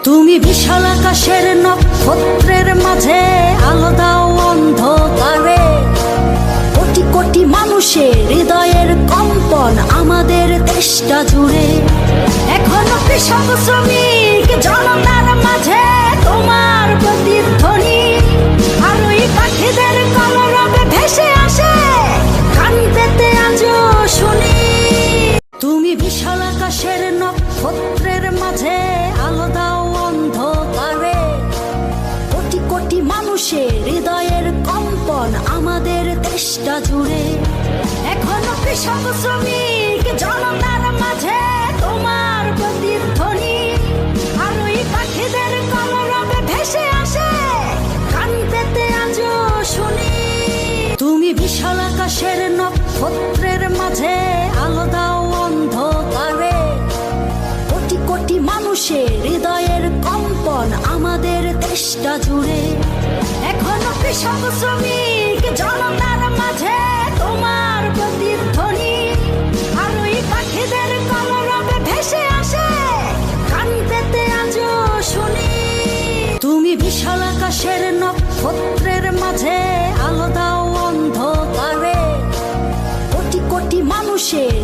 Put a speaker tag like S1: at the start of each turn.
S1: তুমি বিশাল আকাশের নক্ষত্রের মাঝে আলো দাও অন্ধকারে, কোটি কোটি মানুষের হৃদয়ের কম্পন আমাদের দেশটা জুড়ে। এখনো কৃষক শ্রমিক জনতার মাঝে তোমার প্রতিধ্বনি, আর ওই পাখিদের কলরবে ভেসে আসে কান পেতে আজও শুনি। তুমি বিশাল আকাশের নক্ষত্রের মাঝে আলো দাও অন্ধকারে, কোটি কোটি মানুষের হৃদয়ের কম্পন আমাদের দেশটা জুড়ে। এখনো কৃষক শ্রমিক জনতার মাঝে তোমার প্রতিধ্বনি, আর ওই পাখিদের কলরবে ভেসে আসে কান পেতে আজও শুনি। তুমি বিশাল আকাশের নক্ষত্রের মাঝে আলো দাও অন্ধকারে, কোটি কোটি মানুষের হৃদয়ের কম্পন আমাদের দেশটা জুড়ে। এখনো কৃষক শ্রমিক জনতার মাঝে তোমার প্রতিধ্বনি, আর ওই পাখিদের কলরবে ভেসে আসে কান পেতে আজও শুনি। তুমি বিশাল আকাশের নক্ষত্রের মাঝে আলো দাও অন্ধকারে, কোটি কোটি মানুষের